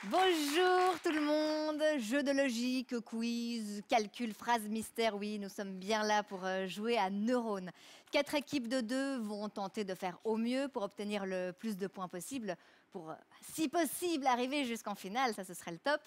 Bonjour tout le monde, jeu de logique, quiz, calcul, phrase mystère, oui, nous sommes bien là pour jouer à Neurones. 4 équipes de 2 vont tenter de faire au mieux pour obtenir le plus de points possible, pour, si possible, arriver jusqu'en finale, ça ce serait le top.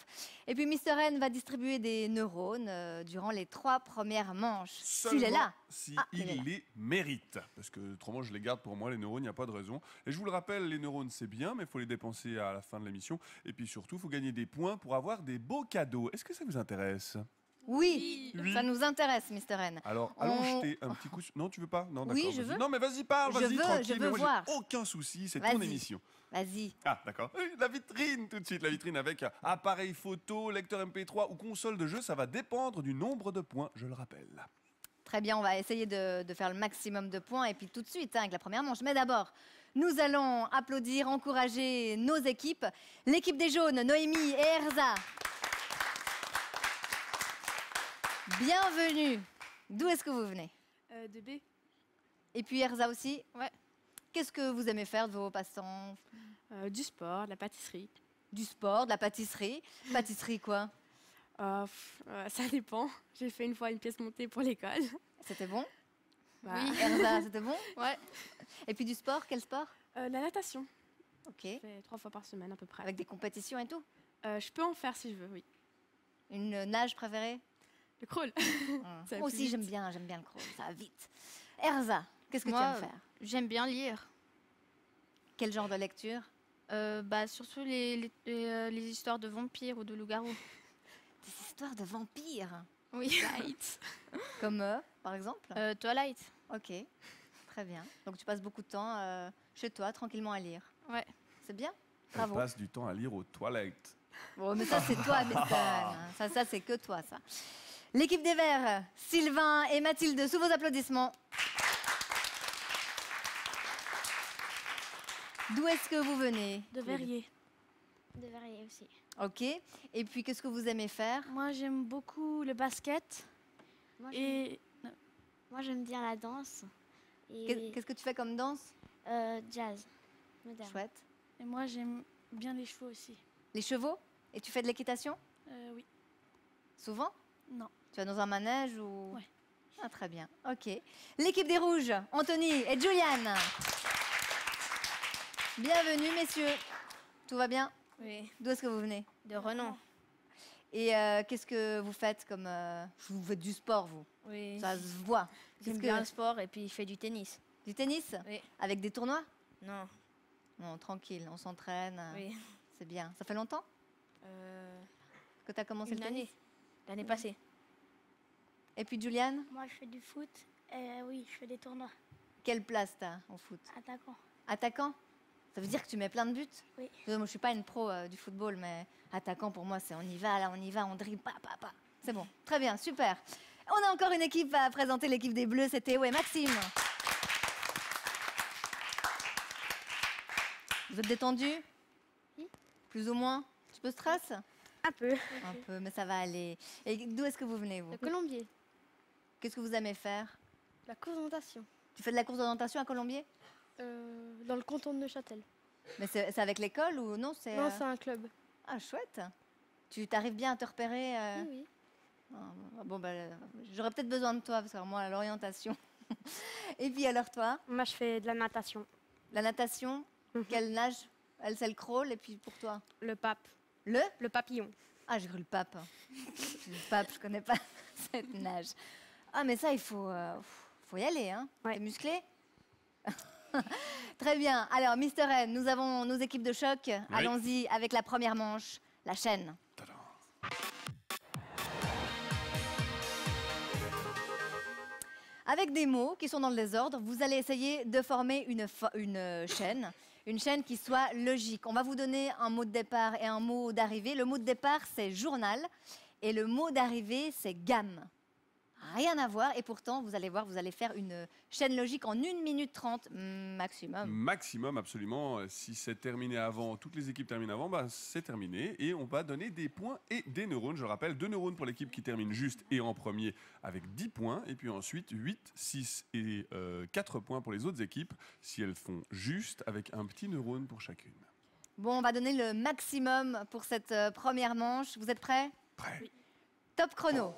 Et puis Mister N va distribuer des neurones durant les 3 premières manches. S'il est là. Si il les mérite. Parce que autrement, je les garde pour moi, les neurones, il n'y a pas de raison. Et je vous le rappelle, les neurones, c'est bien, mais il faut les dépenser à la fin de l'émission. Et puis surtout, il faut gagner des points pour avoir des beaux cadeaux. Est-ce que ça vous intéresse ? Oui, ça nous intéresse, Mister N. Alors, allons jeter un petit coup sur... Non, tu veux pas ? Non, d'accord. Oui, je veux. Non, mais vas-y, parle, vas-y, tranquille. Je veux mais moi, voir. j'ai aucun souci, c'est ton émission. Vas-y. Ah, d'accord. La vitrine, tout de suite. La vitrine avec appareil photo, lecteur MP3 ou console de jeu, ça va dépendre du nombre de points, je le rappelle. Très bien, on va essayer de faire le maximum de points et puis tout de suite avec la première manche. Mais d'abord, nous allons applaudir, encourager nos équipes. L'équipe des jaunes, Noémie et Erza. Bienvenue. D'où est-ce que vous venez? De B. Et puis Erza aussi. Ouais. Qu'est-ce que vous aimez faire de vos passe-temps? Du sport, de la pâtisserie. Du sport, de la pâtisserie. Pâtisserie quoi? Ça dépend. J'ai fait une fois une pièce montée pour l'école. C'était bon? Oui. Erza, c'était bon? Ouais. Et puis du sport, quel sport? La natation. Ok. Je fais 3 fois par semaine à peu près. Avec des compétitions et tout? Je peux en faire si je veux, oui. Une nage préférée? Le crawl. Moi aussi, j'aime bien le crawl, ça va vite. Erza, qu'est-ce que tu aimes faire? J'aime bien lire. Quel genre de lecture? Surtout les histoires de vampires ou de loups-garous. Des histoires de vampires? Oui. Comme par exemple? Twilight. Ok, très bien. Donc tu passes beaucoup de temps chez toi, tranquillement à lire. Ouais. C'est bien. Elle passe du temps à lire aux toilettes. Bon, mais ça, c'est toi, Mister. Ça, c'est que toi, ça. L'équipe des Verts, Sylvain et Mathilde, sous vos applaudissements. D'où est-ce que vous venez? De Verrier. De Verrier aussi. Ok. Et puis, qu'est-ce que vous aimez faire? Moi, j'aime beaucoup le basket. Moi, Et j'aime bien la danse. Et Qu'est-ce que tu fais comme danse? jazz. Moderne. Chouette. et moi, j'aime bien les chevaux aussi. Les chevaux? Et tu fais de l'équitation? Oui. Souvent? Non. Tu vas dans un manège ou... Ouais. Ah, très bien. Ok. L'équipe des Rouges, Anthony et Juliane. Bienvenue, messieurs. Tout va bien? Oui. D'où est-ce que vous venez? De renom. Et qu'est-ce que vous faites comme... Vous faites du sport, vous? Oui. Ça se voit. J'aime bien le sport et puis il fait du tennis. Du tennis? Oui. Avec des tournois? Non. Non, tranquille, on s'entraîne. Oui. C'est bien. Ça fait longtemps que tu as commencé Une le tennis? année. L'année passée. Et puis Juliane? Moi, je fais du foot. Oui, je fais des tournois. Quelle place t'as au foot? Attaquant. Attaquant? Ça veut dire que tu mets plein de buts? Oui. Moi, je suis pas une pro du football, mais attaquant, pour moi, c'est on y va, là, on y va, on dribble, pa. C'est bon. Très bien, super. On a encore une équipe à présenter, l'équipe des Bleus, c'était Maxime. Vous êtes détendu? Oui. Plus ou moins? Un petit peu stress? Un peu. Un peu, mais ça va aller. Et d'où est-ce que vous venez, vous? Le Colombier. Qu'est-ce que vous aimez faire? La course d'orientation. Tu fais de la course d'orientation à Colombier? Dans le canton de Neuchâtel. Mais c'est avec l'école ou non? Non, c'est un club. Ah, chouette. Tu t'arrives bien à te repérer Oui. Bon, j'aurais peut-être besoin de toi, parce que moi, l'orientation. Et puis alors toi? Moi, je fais de la natation. La natation? Quelle nage? Elle, c'est le crawl, et puis pour toi? Le pape. Le papillon. Ah, j'ai cru le pape. Le pape, je connais pas cette nage. Ah, mais ça, il faut y aller, hein? Ouais. T'es musclé? Très bien. Alors, Mister N, nous avons nos équipes de choc. Oui. Allons-y avec la première manche, la chaîne. Tadam. Avec des mots qui sont dans le désordre, vous allez essayer de former une chaîne qui soit logique. On va vous donner un mot de départ et un mot d'arrivée. Le mot de départ, c'est journal, et le mot d'arrivée, c'est gamme. Rien à voir, et pourtant, vous allez voir, vous allez faire une chaîne logique en 1 minute 30 maximum. Maximum, absolument. Si c'est terminé avant, toutes les équipes terminent avant, c'est terminé. Et on va donner des points et des neurones. Je le rappelle, 2 neurones pour l'équipe qui termine juste et en premier avec 10 points. Et puis ensuite, 8, 6 et 4 points pour les autres équipes si elles font juste avec un petit neurone pour chacune. Bon, on va donner le maximum pour cette première manche. Vous êtes prêts? Prêt. Top chrono.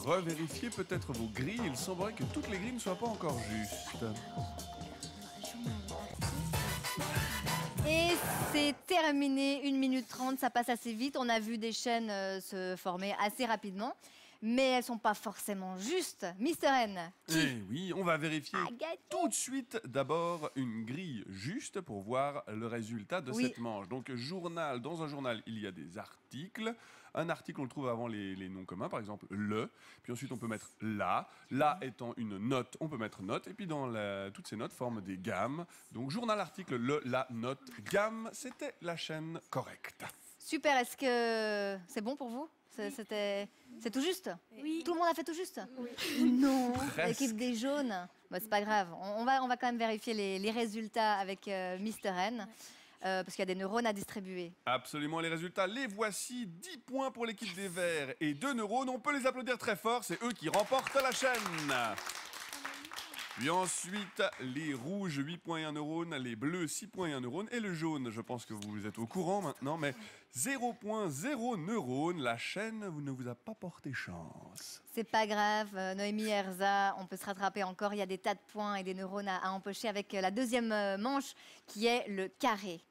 Revérifiez peut-être vos grilles. Il semblerait que toutes les grilles ne soient pas encore justes. Et c'est terminé, 1 minute 30, ça passe assez vite. On a vu des chaînes se former assez rapidement, mais elles ne sont pas forcément justes. Mister N, Eh oui, on va vérifier a gagné? tout de suite d'abord une grille juste pour voir le résultat de Oui. cette manche. Donc journal, dans un journal, il y a des articles. Un article, on le trouve avant les noms communs, par exemple le. Puis ensuite, on peut mettre la. La étant une note, on peut mettre note. Et puis toutes ces notes forment des gammes. Donc journal, article, le, la, note, gamme, c'était la chaîne correcte. Super, est-ce que c'est bon pour vous? C'est tout juste? Oui. Tout le monde a fait tout juste? Non, Presque. l'équipe des jaunes. Bah, c'est pas grave, on va quand même vérifier les résultats avec Mister N, parce qu'il y a des neurones à distribuer. Absolument, les résultats, les voici. 10 points pour l'équipe des Verts et 2 neurones. On peut les applaudir très fort, c'est eux qui remportent la chaîne. Puis ensuite, les rouges, 8 points et 1 neurone, les bleus, 6 points et 1 neurone, et le jaune, je pense que vous êtes au courant maintenant, mais 0 points, 0 neurone, la chaîne ne vous a pas porté chance. C'est pas grave, Noémie et Erza, on peut se rattraper encore. Il y a des tas de points et des neurones à empocher avec la deuxième manche qui est le carré.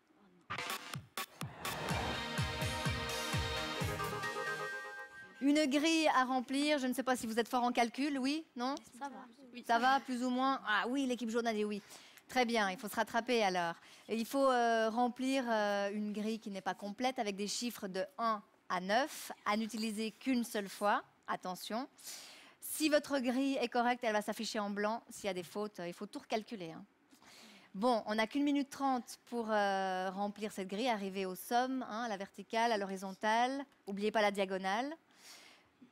Une grille à remplir, je ne sais pas si vous êtes fort en calcul, oui? Non? Ça va. Ça va, plus ou moins? Ah oui, l'équipe jaune a dit oui. Très bien, il faut se rattraper alors. Et il faut remplir une grille qui n'est pas complète avec des chiffres de 1 à 9, à n'utiliser qu'une seule fois. Attention. Si votre grille est correcte, elle va s'afficher en blanc. S'il y a des fautes, il faut tout recalculer, hein. Bon, on n'a qu'1 minute 30 pour remplir cette grille, arriver aux sommes, hein, à la verticale, à l'horizontale. N'oubliez pas la diagonale.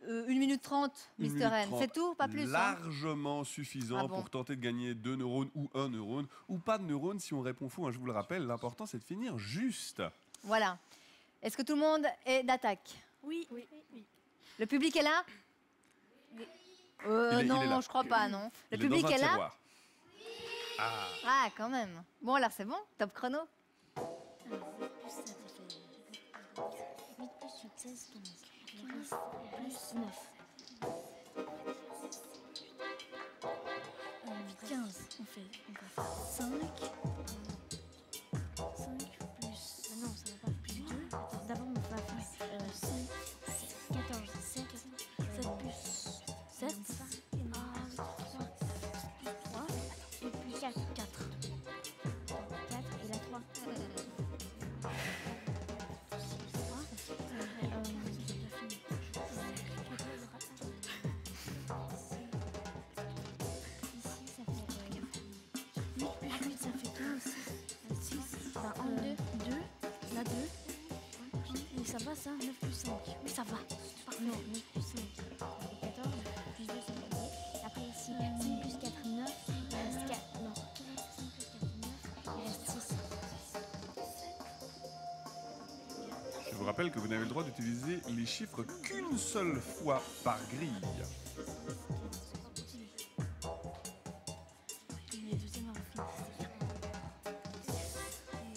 1 minute 30, Une Mister minute N, 30, c'est tout, pas plus, hein? Largement suffisant Ah bon? pour tenter de gagner 2 neurones ou 1 neurone, ou pas de neurones si on répond faux, hein, je vous le rappelle. L'important, c'est de finir juste. Voilà. Est-ce que tout le monde est d'attaque? Oui. Le public est là? Il est Non, là. je crois pas, non. Le Il public est, dans un est là? tiroir. Ah, Ah, quand même. Bon, alors c'est bon, top chrono. 8 plus 8, 16, donc. 15 plus 9. 15, on va faire 5. 5 plus. Non, ça va pas. Plus 2. D'abord, on va faire 5, 14, 7. 7 plus 7. 3. Et puis 4. 4 et la 3. Ça va ça? 9 plus 5. Oui, ça va. Non, 9 plus 5. 14, plus 2, ça fait 10. Après ici, 5 plus 4, 9. Il reste 4. Non. 5 plus 4, 9. Il reste 6. je vous rappelle que vous n'avez le droit d'utiliser les chiffres qu'une seule fois par grille. Les deuxièmes avant fini.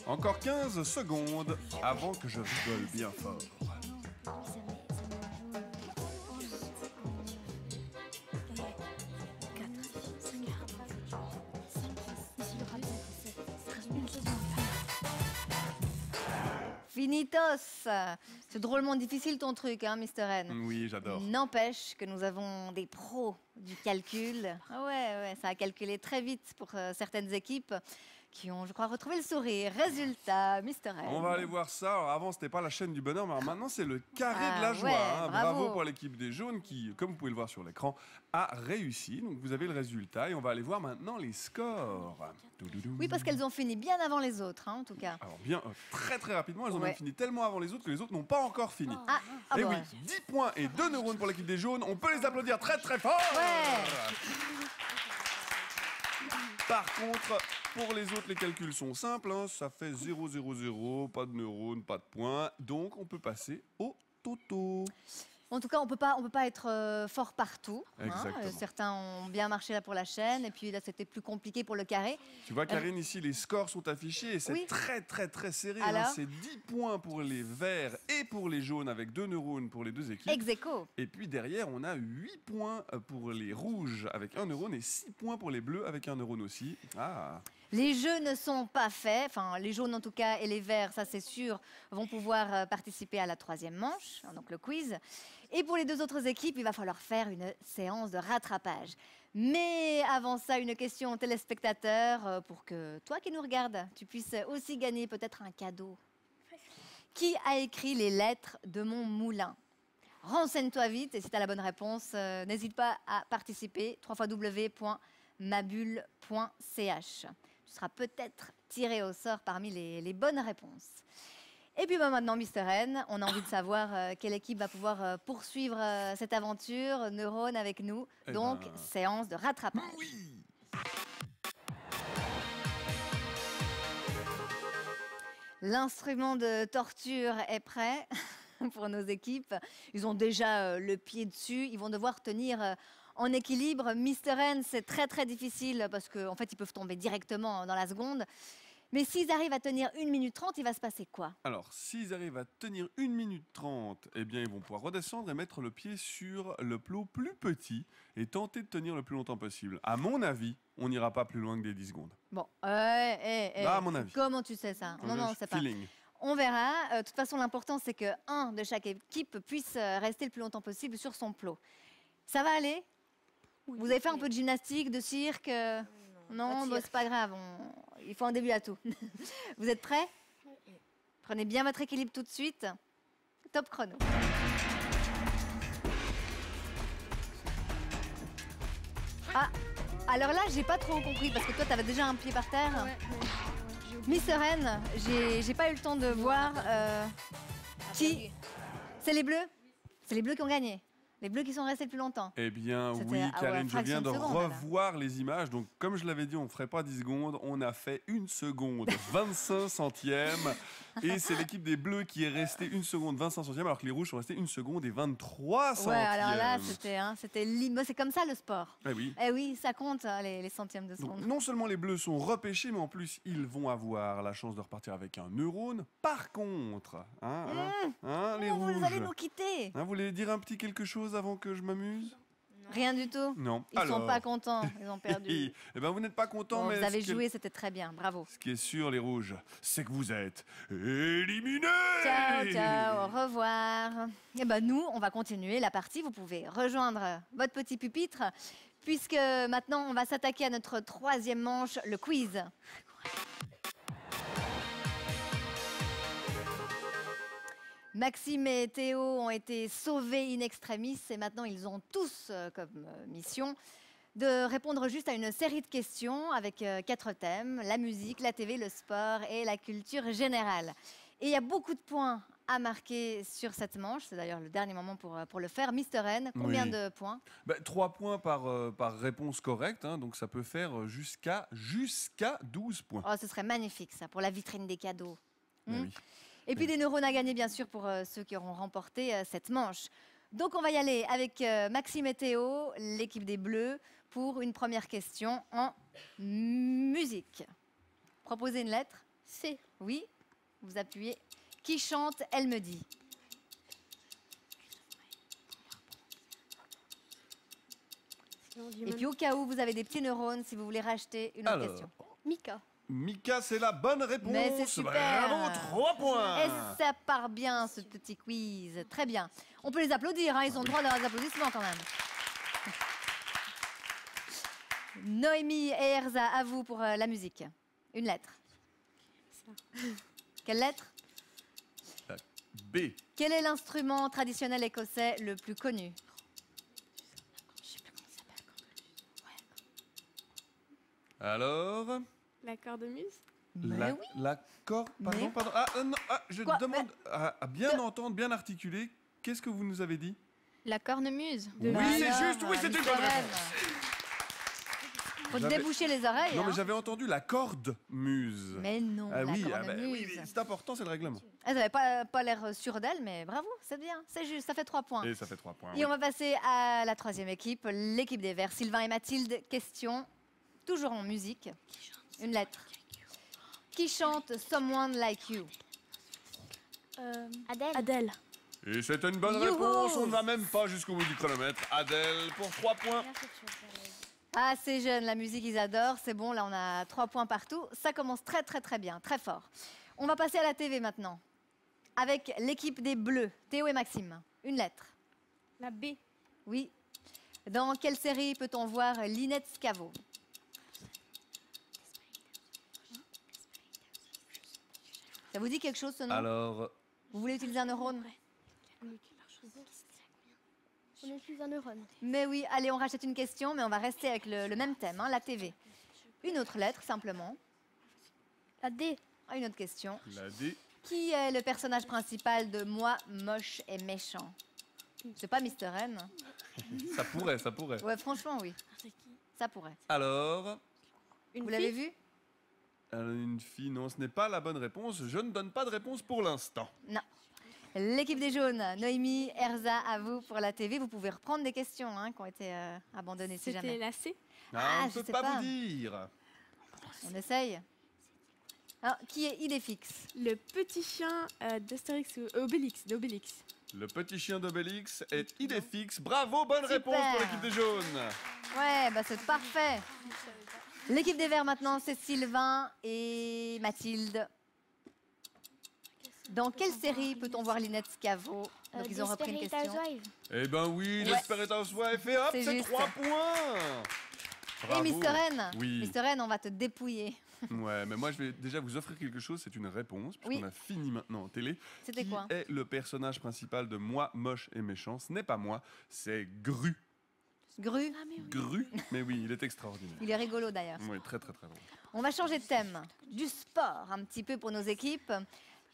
Encore 15 secondes avant que je rigole bien fort. Finitos. C'est drôlement difficile ton truc, hein, Mr. N. Oui, j'adore. N'empêche que nous avons des pros du calcul. Ah ouais, ça a calculé très vite pour certaines équipes qui ont, je crois, retrouvé le sourire. Résultat, Mr. N. On va aller voir ça. Alors, avant, c'était pas la chaîne du bonheur, mais alors maintenant, c'est le carré Ah de la joie. ouais, hein. bravo. Bravo pour l'équipe des jaunes qui, comme vous pouvez le voir sur l'écran, a réussi. Donc, vous avez le résultat et on va aller voir maintenant les scores. Oui, parce qu'elles ont fini bien avant les autres, hein, en tout cas. Alors, bien, très très rapidement, elles ont Ouais. même fini tellement avant les autres que les autres n'ont pas encore fini. Ah Et bah oui, ouais. 10 points et 2 neurones pour l'équipe des jaunes. On peut les applaudir très très fort. Ouais. Par contre, pour les autres, les calculs sont simples. hein. Ça fait 0, 0, 0, pas de neurones, pas de points. Donc, on peut passer au toto. En tout cas, on peut pas être fort partout. hein. Exactement. Certains ont bien marché là pour la chaîne, et puis là, c'était plus compliqué pour le carré. Tu vois, Karine, ici, les scores sont affichés et c'est Oui. très, très, très serré. Alors C'est 10 points pour les verts et pour les jaunes avec 2 neurones pour les deux équipes. Ex aequo. Et puis derrière, on a 8 points pour les rouges avec 1 neurone et 6 points pour les bleus avec 1 neurone aussi. Ah, Les jeux ne sont pas faits, enfin les jaunes en tout cas et les verts, ça c'est sûr, vont pouvoir participer à la troisième manche, hein, donc le quiz. Et pour les deux autres équipes, il va falloir faire une séance de rattrapage. Mais avant ça, une question aux téléspectateurs pour que toi qui nous regardes, tu puisses aussi gagner peut-être un cadeau. Qui a écrit les lettres de mon moulin? Renseigne-toi vite et si tu as la bonne réponse, n'hésite pas à participer www.mabulle.ch. Tu seras peut-être tiré au sort parmi les bonnes réponses. Et puis maintenant, Mr. N, on a envie de savoir quelle équipe va pouvoir poursuivre cette aventure Neurone avec nous. Eh Donc, ben, séance de rattrapage. oui. L'instrument de torture est prêt pour nos équipes. Ils ont déjà le pied dessus. Ils vont devoir tenir en équilibre. Mr. N, c'est très très difficile parce qu'en fait, ils peuvent tomber directement dans la seconde. Mais s'ils arrivent à tenir 1 minute 30, il va se passer quoi? Alors, s'ils arrivent à tenir 1 minute 30, eh bien, ils vont pouvoir redescendre et mettre le pied sur le plot plus petit et tenter de tenir le plus longtemps possible. À mon avis, on n'ira pas plus loin que des 10 secondes. Bon, Bah, à mon avis. comment tu sais ça? Non, on sait pas. Feeling. On verra. De toute façon, l'important, c'est qu'un de chaque équipe puisse rester le plus longtemps possible sur son plot. Ça va aller? Vous avez fait un peu de gymnastique, de cirque Non, bah, c'est pas grave. Il faut un début à tout. Vous êtes prêts? Prenez bien votre équilibre tout de suite. Top chrono. Ah, alors là, j'ai pas trop compris parce que toi, t'avais déjà un pied par terre. Miss Rennes, j'ai pas eu le temps de voir qui. C'est les bleus? C'est les bleus qui ont gagné. Les bleus qui sont restés le plus longtemps. Eh bien, C'était oui, à Karine, je fraction viens de de seconde, là. revoir les images. Donc, comme je l'avais dit, on ne ferait pas 10 secondes. On a fait 1 seconde, 25 centièmes. Et c'est l'équipe des Bleus qui est restée 1 seconde, 25 centièmes, alors que les Rouges sont restés 1 seconde et 23 centièmes. Ouais, alors là, c'était moi, c'est comme ça le sport. Eh oui. Eh oui, ça compte, hein, les centièmes de Donc, seconde. non seulement les Bleus sont repêchés, mais en plus, ils vont avoir la chance de repartir avec un neurone. Par contre, les Oh, Rouges, vous allez nous quitter. vous voulez dire un petit quelque chose avant que je m'amuse? Rien du tout. Non. Ils sont pas contents, ils ont perdu. Eh ben, vous n'êtes pas contents, Bon, mais vous avez ce qui est- joué, c'était très bien, bravo. Ce qui est sûr, les rouges, c'est que vous êtes éliminés. Ciao, ciao, au revoir. Et ben nous, on va continuer la partie. Vous pouvez rejoindre votre petit pupitre, puisque maintenant, on va s'attaquer à notre troisième manche, le quiz. Maxime et Théo ont été sauvés in extremis et maintenant ils ont tous comme mission de répondre juste à une série de questions avec 4 thèmes, la musique, la TV, le sport et la culture générale. Et il y a beaucoup de points à marquer sur cette manche, c'est d'ailleurs le dernier moment pour le faire. Mr. N, combien Oui. de points? 3 points par réponse correcte, hein, donc ça peut faire jusqu'à 12 points. Oh, ce serait magnifique ça, pour la vitrine des cadeaux. Eh Hmm. oui. Et puis des neurones à gagner, bien sûr, pour ceux qui auront remporté cette manche. Donc, on va y aller avec Maxime et Théo, l'équipe des Bleus, pour une première question en musique. Proposez une lettre. C. Oui, vous appuyez. Qui chante Elle me dit? Et puis, au cas où vous avez des petits neurones, si vous voulez racheter une autre Alors. question. Mika. Mika, c'est la bonne réponse. Mais c'est super. Bravo, 3 points. Et ça part bien, ce petit quiz. Très bien. On peut les applaudir, hein, ils ont le droit à leurs applaudissements quand même. Noémie et Erza, à vous pour la musique. Une lettre. Quelle lettre? B. Quel est l'instrument traditionnel écossais le plus connu? Alors, La cornemuse. Mais oui. l'accord, pardon, Mais- pardon. Non, je Quoi demande à bien entendre, bien articuler. Qu'est-ce que vous nous avez dit? La cornemuse. Oui, c'est Alors, juste, oui, c'est une bonne Mr. M. réponse. Faut te J'avais- déboucher les oreilles. Non, mais hein. j'avais entendu la corde muse. Mais non, Ah la oui, cornemuse. oui, c'est important, c'est le règlement. Elle n'avait pas l'air sûre d'elle, mais bravo, c'est bien, c'est juste, ça fait 3 points. Et ça fait 3 points. Et on va passer à la troisième équipe, l'équipe des Verts. Sylvain et Mathilde, question, toujours en musique. Une lettre. Qui chante Someone Like You? Adèle. Adèle. Et c'est une bonne Youhou. réponse, on ne va même pas jusqu'au bout du chronomètre. Adèle pour 3 points. Ah, c'est jeune, la musique, ils adorent. C'est bon, là, on a 3 points partout. Ça commence très, très, très bien, très fort. On va passer à la TV maintenant, avec l'équipe des Bleus, Théo et Maxime. Une lettre. La B. Oui. Dans quelle série peut-on voir Lynette Scavo? Ça vous dit quelque chose, ce nom? Alors, Vous voulez utiliser un neurone? On utilise un neurone. Mais oui, allez, on rachète une question, mais on va rester avec le même thème, hein, la TV. Une autre lettre, simplement. La D. Ah, une autre question. la D. Qui est le personnage principal de Moi, moche et méchant? C'est pas Mr. N. Ça pourrait, ça pourrait. Ouais, franchement, oui. Ça pourrait. Alors, Vous l'avez vu? une fille, non, ce n'est pas la bonne réponse. Je ne donne pas de réponse pour l'instant. Non. L'équipe des jaunes, Noémie, Erza, à vous pour la TV. Vous pouvez reprendre des questions hein, qui ont été abandonnées, si C'était jamais. la C. Ah, on ne je peut sais pas pas. vous dire. On essaye. Alors, qui est Idéfix? Le petit chien d'Astérix ou Obélix. D'Obélix. Le petit chien d'Obélix est Idéfix. Bravo, bonne Super. réponse pour l'équipe des jaunes. Ouais, bah c'est parfait. L'équipe des Verts maintenant, c'est Sylvain et Mathilde. Dans quelle série peut-on voir Lynette Scavo? Donc ils ont repris une Desperate question. Housewives. Eh ben oui, Ouais. Desperate Housewives et hop, C'est c'est juste. 3 points. Et Bravo. Mr. N. Oui. Mr. N, on va te dépouiller. Ouais, mais moi je vais déjà vous offrir quelque chose, c'est une réponse, puisqu'on Oui. a fini maintenant en télé. C'était Qui quoi? est le personnage principal de Moi, moche et méchant? Ce n'est pas moi, c'est Gru. Gru. Gru, mais oui, il est extraordinaire. Il est rigolo d'ailleurs. Oui, très très très drôle. On va changer de thème. Du sport, un petit peu pour nos équipes.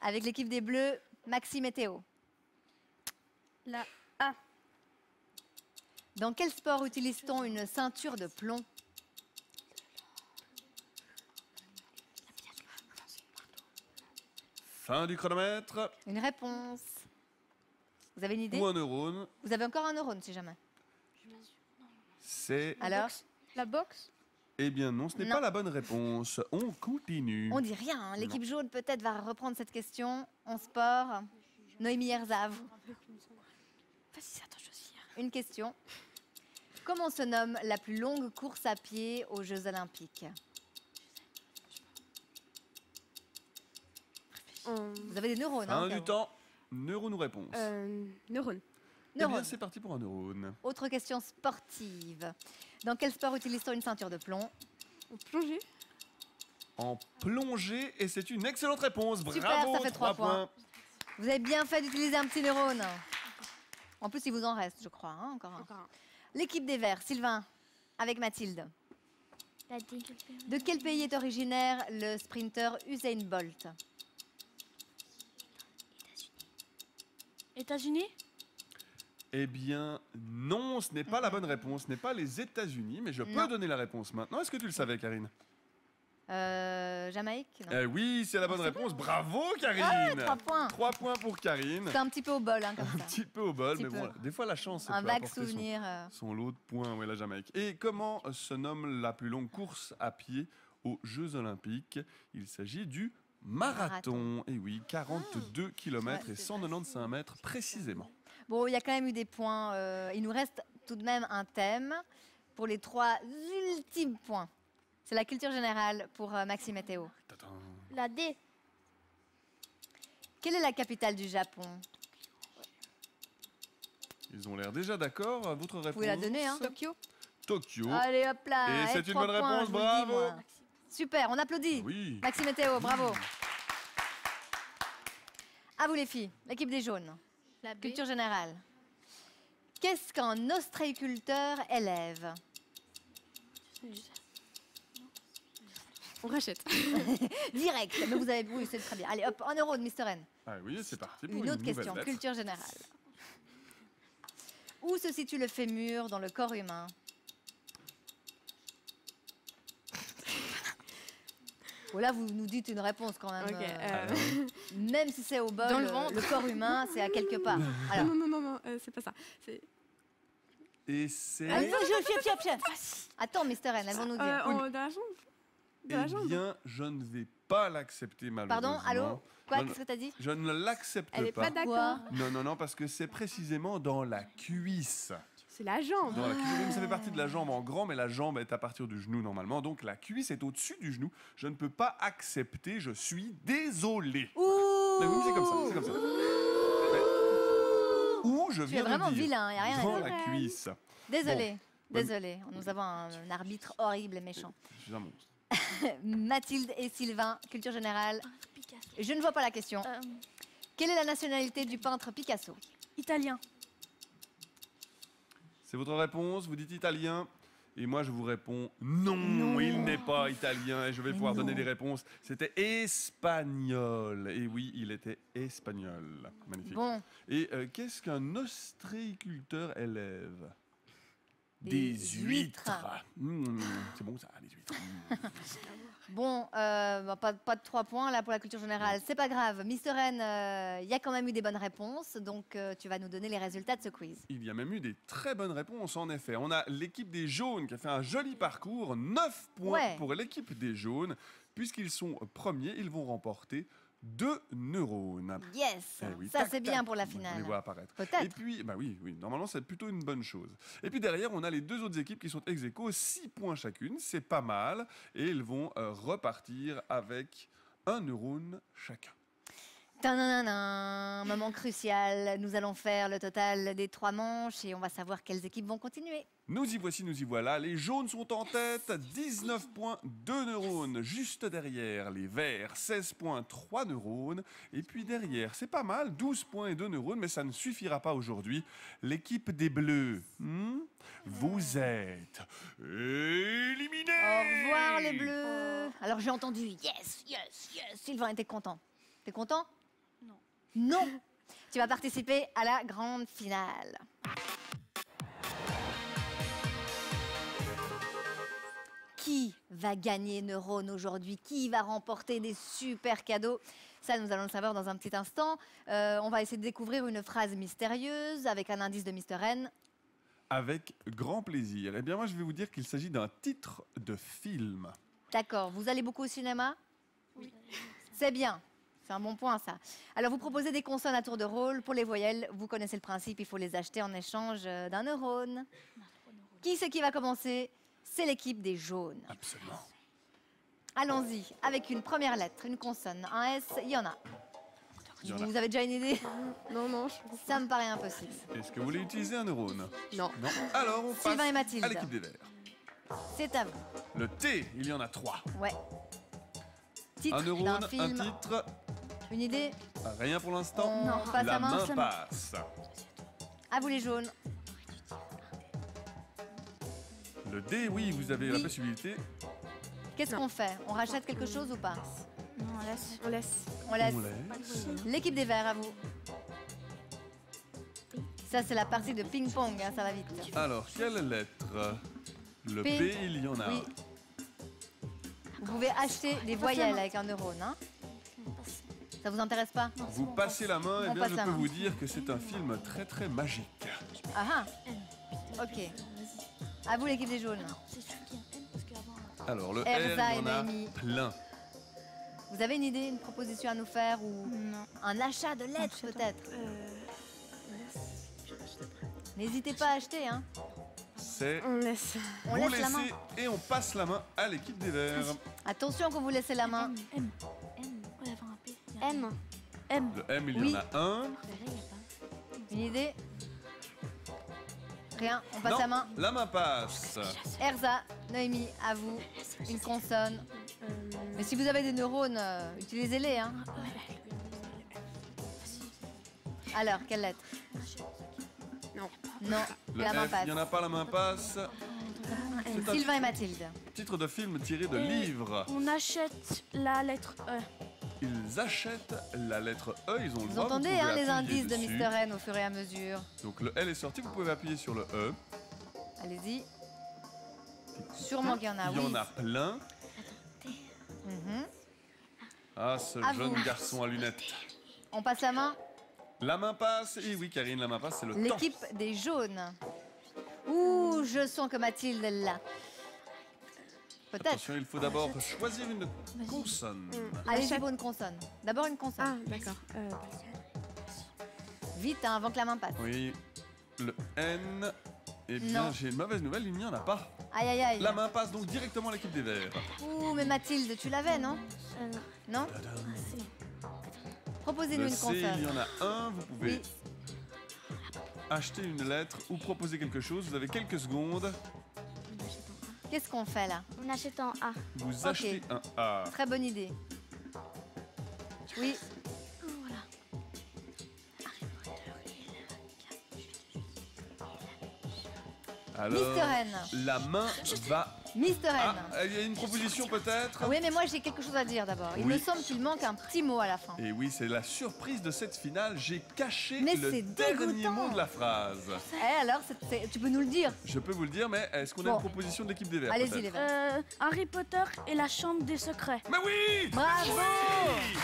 Avec l'équipe des Bleus, Maxime et Théo. La Dans quel sport utilise-t-on une ceinture de plomb? Fin du chronomètre, Une réponse. Vous avez une idée? ou un neurone, Vous avez encore un neurone si jamais. c'est... Alors? La boxe. Eh bien non, ce n'est Non. pas la bonne réponse. On continue. On dit rien. hein. L'équipe jaune peut-être va reprendre cette question en sport. Noémie Herzav. Vas-y, c'est à toi de choisir. Une question. Comment se nomme la plus longue course à pied aux Jeux Olympiques? Vous avez des neurones. Fin hein, du Caro. temps, neurone ou réponse Neurone. Eh bien Neurones. c'est parti pour un neurone. Autre question sportive. Dans quel sport utilise-t-on une ceinture de plomb? En plongée. En plongée, et c'est une excellente réponse. Super, Bravo, ça fait 3 3 points. Vous avez bien fait d'utiliser un petit neurone. En plus, il vous en reste, je crois. hein, encore un. Encore un. L'équipe des Verts, Sylvain, avec Mathilde. La D. De quel pays est originaire le sprinter Usain Bolt? États-Unis. Eh bien, non, ce n'est pas la bonne réponse. Ce n'est pas les États-Unis, mais je peux Non. donner la réponse maintenant. Est-ce que tu le savais, Karine? Jamaïque? Non. Eh oui, c'est la bonne réponse. Bravo, Karine. 3 points. 3 points pour Karine. C'est un petit peu au bol, hein, comme Un ça. petit peu au bol, Petit mais peu. bon, des fois la chance, ça Un peut vague apporter souvenir. son lot de points, ouais, la Jamaïque. Et comment se nomme la plus longue course à pied aux Jeux Olympiques? Il s'agit du marathon. Et oui, 42 km Ouais, et c'est 195 mètres précisément. Bon, il y a quand même eu des points. Il nous reste tout de même un thème pour les 3 ultimes points. C'est la culture générale pour Maxime et Théo. Tadam. La D. Quelle est la capitale du Japon? Ils ont l'air déjà d'accord. Votre réponse? Vous pouvez la donner, hein? Tokyo. Tokyo. Allez, hop là. Et c'est une 3 bonne points, réponse, je vous le dis, bravo. moi. Super, on applaudit. Oui. Maxime et Théo, bravo. À vous les filles, l'équipe des jaunes. La B. Culture générale. Qu'est-ce qu'un ostréiculteur élève? On rachète. Direct, mais vous avez... Oui, c'est très bien. Allez, hop, 1 euro de Mr. N. Ah oui, c'est parti pour Une autre nouvelle question, lettre. culture générale. Où se situe le fémur dans le corps humain? Oh là, vous nous dites une réponse quand même. Ok. Même si c'est au bol, Dans le ventre. le corps humain, c'est à quelque part. Alors, Non, c'est pas ça. C'est Et c'est... allez, attends, Mr. N, elles vont nous dire. dans la jambe. Dans la Eh jambe. bien, je ne vais pas l'accepter malheureusement. Pardon, allô? Quoi, Non, qu'est-ce que t'as dit? Je ne l'accepte Elle est pas Quoi? d'accord. Non, parce que c'est précisément dans la cuisse. C'est la jambe. Dans la cuisse. Oui, mais ça fait partie de la jambe en grand, mais la jambe est à partir du genou normalement. Donc la cuisse est au-dessus du genou. Je ne peux pas accepter, je suis désolé. Ouh! Mais oui, c'est comme ça, c'est comme ça. Mais où je Tu es viens de vraiment dire, vilain, y a rien à dans dire. la cuisse. Désolé, Bon. désolé. Nous avons un arbitre horrible et méchant. Je suis un monstre. Mathilde et Sylvain, culture générale. Picasso. Je ne vois pas la question. Quelle est la nationalité du peintre Picasso? Italien. C'est votre réponse, vous dites italien. Et moi, je vous réponds non, Non. il n'est pas italien. Et je vais Mais pouvoir non. donner des réponses. C'était espagnol. Et oui, il était espagnol. Magnifique. Bon, Et qu'est-ce qu'un ostréiculteur élève? Des huîtres. C'est bon ça, les huîtres. bon, pas de 3 points là pour la culture générale. C'est pas grave. Mister N, il y a quand même eu des bonnes réponses. Donc, tu vas nous donner les résultats de ce quiz. Il y a même eu des très bonnes réponses, en effet. On a l'équipe des jaunes qui a fait un joli parcours. 9 points Ouais. pour l'équipe des jaunes. Puisqu'ils sont premiers, ils vont remporter 2 neurones. Yes, Eh oui, ça tac, c'est bien tac. pour la On les finale. voit apparaître. Et Peut-être. puis, bah oui, normalement c'est plutôt une bonne chose. Et puis derrière, on a les 2 autres équipes qui sont ex aequo, 6 points chacune, c'est pas mal. Et ils vont repartir avec 1 neurone chacun. Tadadadam, moment crucial. Nous allons faire le total des 3 manches et on va savoir quelles équipes vont continuer. Nous y voici, nous y voilà. Les jaunes sont en tête, 19 points, 2 neurones. Juste derrière, les verts, 16 points, 3 neurones. Et puis derrière, c'est pas mal, 12 points et 2 neurones, mais ça ne suffira pas aujourd'hui. L'équipe des bleus, vous êtes éliminés. Au revoir les bleus. Alors j'ai entendu yes, yes, yes. Sylvain était content. T'es content? Non. Non. Tu vas participer à la grande finale. Qui va gagner Neurone aujourd'hui? Qui va remporter des super cadeaux? Ça, nous allons le savoir dans un petit instant. On va essayer de découvrir une phrase mystérieuse avec un indice de Mr. N. Avec grand plaisir. Eh bien, moi, je vais vous dire qu'il s'agit d'un titre de film. D'accord. Vous allez beaucoup au cinéma? Oui. C'est bien. C'est un bon point, ça. Alors, vous proposez des consonnes à tour de rôle. Pour les voyelles, vous connaissez le principe, il faut les acheter en échange d'un neurone. Qui c'est qui va commencer? C'est l'équipe des jaunes. Absolument. Allons-y, avec une première lettre, une consonne, un S, il y en a. Il y en a. Vous avez déjà une idée? Non. Ça me paraît impossible. Est-ce que vous voulez utiliser un neurone? Non. Non. Alors, on Sylvain passe et Mathilde. à l'équipe des verts. C'est à vous. Le T, il y en a 3. Ouais. Titre Un neurone, d'un un film. titre, Une idée? rien pour l'instant. On passe La la main. main passe. À vous les jaunes. Le D, oui, vous avez la Oui. possibilité. Qu'est-ce Non. qu'on fait? On rachète quelque chose ou pas? Non, laisse. On laisse. On laisse. On laisse. L'équipe des verts, à vous. Ça, c'est la partie de ping-pong, hein, ça va vite. Alors, quelle lettre? Le P. P, il y en a Oui. un. Vous pouvez acheter des voyelles avec un neurone. Hein. Ça vous intéresse pas? Vous passez la main, et On bien passe je la peux main. vous dire que c'est un film très très magique. Ah ah. Ok. À vous l'équipe des jaunes. C'est celui qui a un N parce qu'avant. Alors, le R, Erza il y en et a Noémie. plein. Vous avez une idée, une proposition à nous faire ou Non. un achat de lettres Achat de- peut-être? N'hésitez pas à acheter, hein. c'est On laisse. On vous laisse la main. laissez et on passe la main à l'équipe des Verts. Attention quand vous laissez la main. M. Ouais, avant un P. M. M. Le M, il Oui. y en a un. Là, il y a pas. Une idée? Rien, on passe Non, la main. la main passe. Erza, Noémie, à vous, une consonne. Mais si vous avez des neurones, utilisez-les. Hein. Alors, quelle lettre? Non. Non, Le la main F, passe. il n'y en a pas, la main passe. C'est un Sylvain et Mathilde. titre de film tiré de livres. On achète la lettre E. Ils achètent la lettre E, ils ont le Vous droit. entendez pouvez hein, les appuyer indices de dessus. Mr. N au fur et à mesure. Donc le L est sorti, vous pouvez appuyer sur le E. Allez-y. Sûrement qu'il y en a, Il y oui. en a plein. Mhm. Ah, ce À jeune vous. garçon à lunettes. On passe la main. La main passe. Et oui, Karine, la main passe, c'est le temps. L'équipe des jaunes. Ouh, je sens que Mathilde est là. Peut-être. Attention, il faut d'abord choisir une consonne. Allez-y pour une consonne. D'abord une Ah, consonne. d'accord. Vite, hein, avant que la main passe. Oui, le N. Eh bien, Non. j'ai une mauvaise nouvelle, il n'y en a pas. Aïe, aïe, aïe. La main passe donc directement à l'équipe des Verts. Ouh, mais Mathilde, tu l'avais, non? Non? Proposez-nous Le une C, il y consonne. en a un. Vous pouvez Oui. acheter une lettre ou proposer quelque chose. Vous avez quelques secondes. Qu'est-ce qu'on fait là? On achète en A. Vous achetez un A. Très bonne idée. Oui, Alors, Mr. N. la main va... Mr. N. Ah, il y a une proposition peut-être. Oui, mais moi j'ai quelque chose à dire d'abord. Il Oui. me semble qu'il manque un petit mot à la fin. Et oui, c'est la surprise de cette finale. J'ai caché Mais le c'est dernier dégoûtant. mot de la phrase. Eh alors, tu peux nous le dire? Je peux vous le dire, mais est-ce qu'on a Bon. une proposition de l'équipe des Verts Allez-y peut-être les verts. Harry Potter et la chambre des secrets. Mais oui. Bravo. Oui.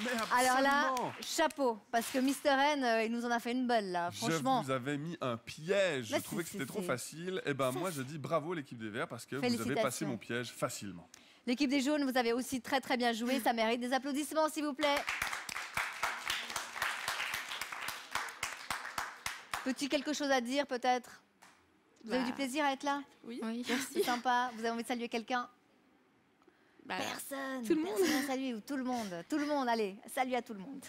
Mais Alors là, absolument. chapeau, parce que Mr. N, il nous en a fait une belle là, franchement. Je vous avais mis un piège. Mais Je trouvais que c'est- c'était trop c'est- facile. Et ben moi, je dis bravo l'équipe des Verts parce que vous avez passé Félicitations. mon piège facilement. L'équipe des jaunes, vous avez aussi très très bien joué, ça mérite des applaudissements s'il vous plaît. Petit quelque chose à dire peut-être? Vous avez Bah. du plaisir à être là? Oui. C'est sympa, vous avez envie de saluer quelqu'un? Bah, Personne. tout le monde. Personne à saluer, ou tout le monde. Tout le monde, allez, salut à tout le monde.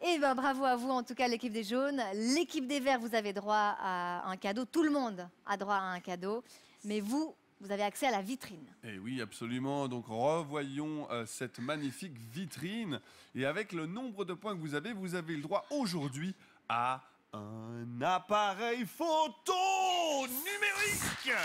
Et ben bravo à vous en tout cas l'équipe des jaunes. L'équipe des verts, vous avez droit à un cadeau. Tout le monde a droit à un cadeau. Mais vous, vous avez accès à la vitrine. Et oui, absolument. Donc revoyons cette magnifique vitrine. Et avec le nombre de points que vous avez le droit aujourd'hui à un appareil photo numérique.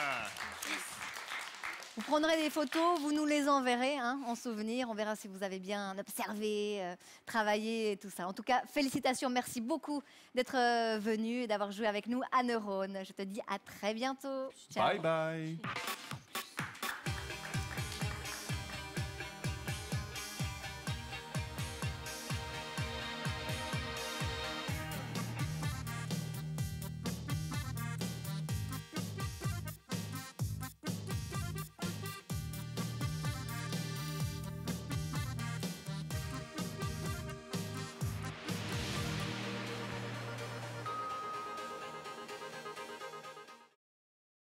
Vous prendrez des photos, vous nous les enverrez hein, en souvenir. On verra si vous avez bien observé, travaillé et tout ça. En tout cas, félicitations. Merci beaucoup d'être venu et d'avoir joué avec nous à Neurones. Je te dis à très bientôt. Ciao. Bye bye.